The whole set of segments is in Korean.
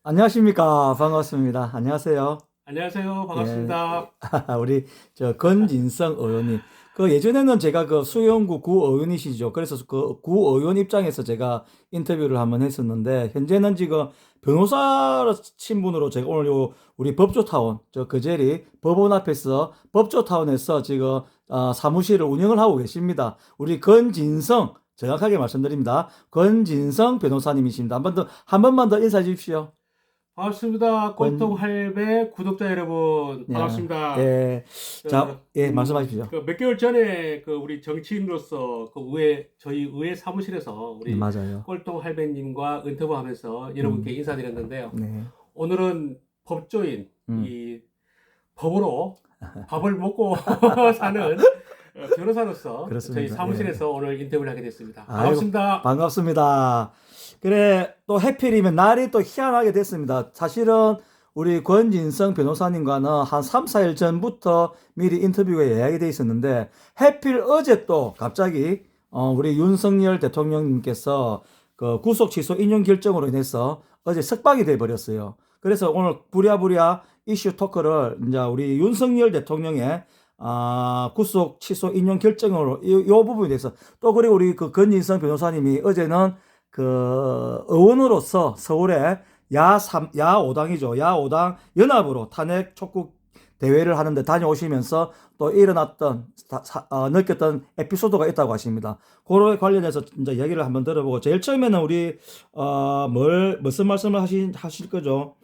안녕하십니까. 반갑습니다. 안녕하세요. 안녕하세요. 예. 반갑습니다. 우리 건진성 의원님. 예전에는 제가 수영구 구의원이시죠. 그래서 그 구의원 입장에서 제가 인터뷰를 한번 했었는데, 현재는 지금 변호사 신분으로 제가 오늘 우리 법조타운, 그제리 법원 앞에서 법조타운에서 지금 사무실을 운영을 하고 계십니다. 우리 건진성, 정확하게 말씀드립니다. 건진성 변호사님이십니다. 한 번만 더 인사해 주십시오. 반갑습니다. 꼴통 권, 할배 구독자 여러분, 야, 반갑습니다. 예, 자, 예, 말씀하십시오. 몇 개월 전에 우리 정치인으로서 저희 의회 사무실에서 네, 우리 맞아요. 꼴통 할배님과 인터뷰하면서 여러분께 음, 인사드렸는데요. 네, 오늘은 법조인, 음, 이 법으로 밥을 먹고 사는 변호사로서 저희 그렇습니다. 예. 사무실에서 오늘 인터뷰를 하게 됐습니다. 아이고, 반갑습니다. 반갑습니다. 그래, 또 해필이면 날이 또 희한하게 됐습니다. 사실은 우리 권진성 변호사님과는 한 3, 4일 전부터 미리 인터뷰가 예약이 돼 있었는데, 해필 어제 또 갑자기, 우리 윤석열 대통령님께서 그 구속 취소 인용 결정으로 인해서 어제 석방이 돼 버렸어요. 그래서 오늘 부랴부랴 이슈 토크를 이제 우리 윤석열 대통령의 구속 취소 인용 결정으로 요 부분에 대해서 또 그리고 우리 건진성 변호사님이 어제는 의원으로서 서울에 야5당이죠. 야5당 연합으로 탄핵 촉구 대회를 하는데 다녀오시면서 또 일어났던 느꼈던 에피소드가 있다고 하십니다. 그거에 관련해서 이제 이야기를 한번 들어보고 제일 처음에는 우리 무슨 말씀을 하실 거죠?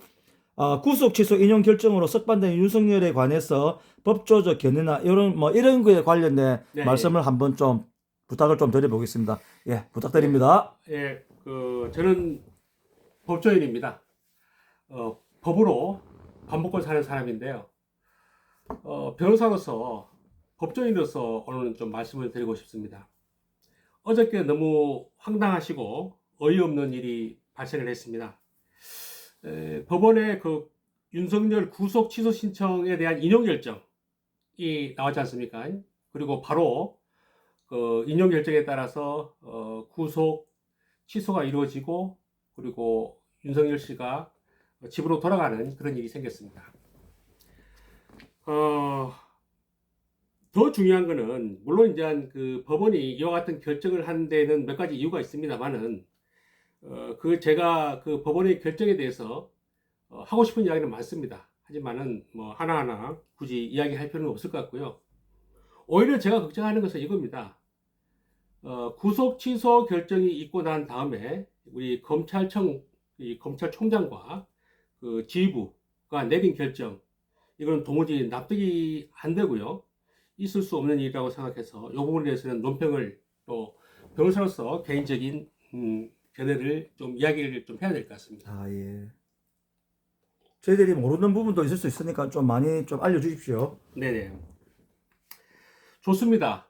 구속 취소 인용 결정으로 석방된 윤석열에 관해서 법조적 견해나 이런 거에 관련된 네, 예. 말씀을 한번 좀 부탁을 좀 드려보겠습니다. 예, 부탁드립니다. 예, 저는 법조인입니다. 법으로 밥 먹고 사는 사람인데요. 변호사로서, 법조인으로서 오늘은 좀 말씀을 드리고 싶습니다. 어저께 너무 황당하시고 어이없는 일이 발생을 했습니다. 법원의 윤석열 구속 취소 신청에 대한 인용 결정이 나왔지 않습니까? 그리고 바로 인용 결정에 따라서 구속 취소가 이루어지고 그리고 윤석열 씨가 집으로 돌아가는 그런 일이 생겼습니다. 어, 더 중요한 거는 물론 이제 법원이 이와 같은 결정을 한 데는 몇 가지 이유가 있습니다만은 제가 법원의 결정에 대해서 하고 싶은 이야기는 많습니다. 하지만은 뭐 하나하나 굳이 이야기할 필요는 없을 것 같고요. 오히려 제가 걱정하는 것은 이겁니다. 구속 취소 결정이 있고 난 다음에 우리 검찰총장과 지휘부가 내린 결정, 이건 도무지 납득이 안 되고요. 있을 수 없는 일이라고 생각해서 이 부분에 대해서는 논평을 또 변호사로서 개인적인 견해를 좀 이야기를 좀 해야 될 것 같습니다. 예. 저희들이 모르는 부분도 있을 수 있으니까 좀 많이 좀 알려주십시오. 네네. 좋습니다.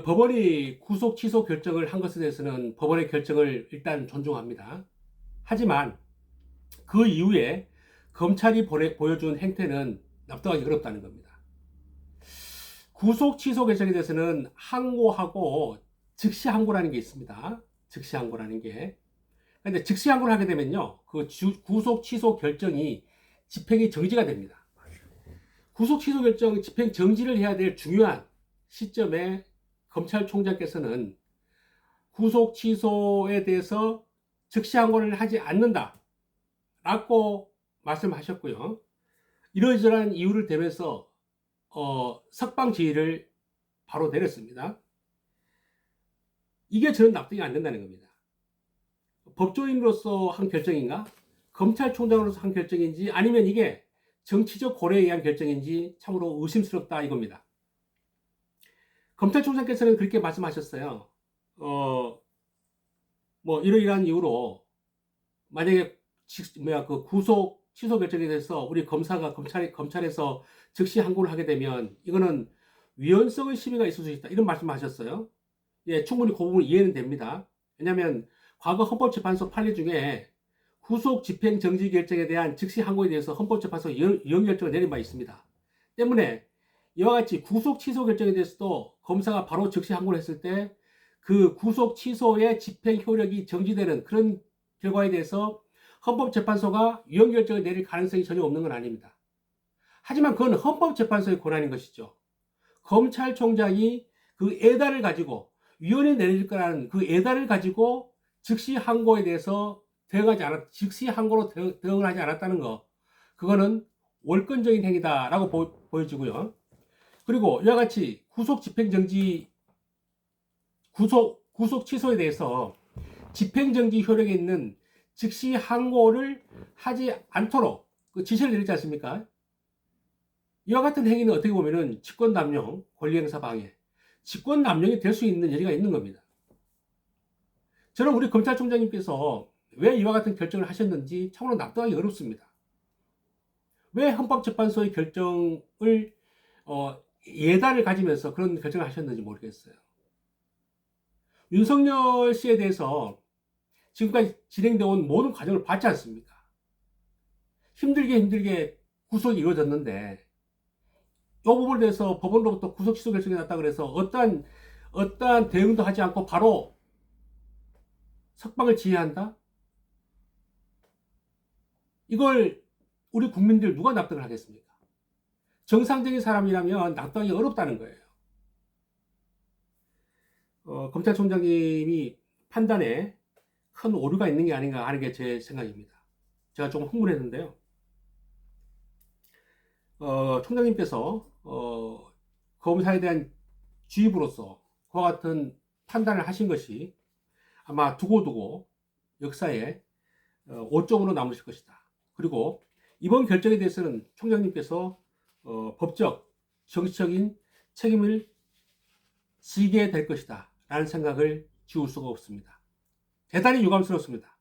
법원이 구속 취소 결정을 한 것에 대해서는 법원의 결정을 일단 존중합니다. 하지만 그 이후에 검찰이 보여준 행태는 납득하기 어렵다는 겁니다. 구속 취소 결정에 대해서는 항고하고 즉시 항고라는 게 있습니다. 즉시 항고라는 게. 근데 즉시 항고를 하게 되면요, 구속 취소 결정이 집행이 정지가 됩니다. 구속 취소 결정 집행 정지를 해야 될 중요한 시점에 검찰총장께서는 구속 취소에 대해서 즉시 항고를 하지 않는다라고 말씀하셨고요. 이러저러한 이유를 대면서 석방 지휘를 바로 내렸습니다. 이게 저는 납득이 안 된다는 겁니다. 법조인으로서 한 결정인가? 검찰총장으로서 한 결정인지 아니면 이게 정치적 고려에 의한 결정인지 참으로 의심스럽다 이겁니다. 검찰총장께서는 그렇게 말씀하셨어요. 뭐 이러이러한 이유로 만약에 구속 취소 결정에 대해서 우리 검찰에서 즉시 항고를 하게 되면 이거는 위헌성의 심의가 있을 수 있다 이런 말씀하셨어요. 예, 충분히 그 부분 이해는 됩니다. 왜냐하면 과거 헌법재판소 판례 중에 구속 집행 정지 결정에 대한 즉시 항고에 대해서 헌법재판소 위헌 결정을 내린 바 있습니다. 때문에 이와 같이 구속 취소 결정에 대해서도 검사가 바로 즉시 항고를 했을 때 그 구속 취소의 집행 효력이 정지되는 그런 결과에 대해서 헌법재판소가 위헌 결정을 내릴 가능성이 전혀 없는 건 아닙니다. 하지만 그건 헌법재판소의 권한인 것이죠. 검찰총장이 그 애단을 가지고 위헌이 내릴 거라는 그 애단을 가지고 즉시 항고에 대해서 즉시 항고로 대응을 하지 않았다는 거, 그거는 월권적인 행위다라고 보여지고요. 그리고 이와 같이 구속 취소에 대해서 집행정지 효력에 있는 즉시 항고를 하지 않도록 그 지시를 내리지 않습니까? 이와 같은 행위는 어떻게 보면은 직권남용, 권리행사 방해, 직권남용이 될 수 있는 여지가 있는 겁니다. 저는 우리 검찰총장님께서 왜 이와 같은 결정을 하셨는지 참으로 납득하기 어렵습니다. 왜 헌법재판소의 결정을 예단을 가지면서 그런 결정을 하셨는지 모르겠어요. 윤석열 씨에 대해서 지금까지 진행되어 온 모든 과정을 봤지 않습니까? 힘들게 구속이 이루어졌는데 이 부분에 대해서 법원으로부터 구속 취소 결정이 났다 그래서 어떠한 대응도 하지 않고 바로 석방을 지휘한다? 이걸 우리 국민들 누가 납득을 하겠습니까? 정상적인 사람이라면 납득하기 어렵다는 거예요. 검찰총장님이 판단에 큰 오류가 있는 게 아닌가 하는 게 제 생각입니다. 제가 조금 흥분했는데요. 총장님께서 검사에 대한 주입으로서 그와 같은 판단을 하신 것이 아마 두고두고 역사에 오점으로 남으실 것이다. 그리고 이번 결정에 대해서는 총장님께서 법적, 정치적인 책임을 지게 될 것이다 라는 생각을 지울 수가 없습니다. 대단히 유감스럽습니다.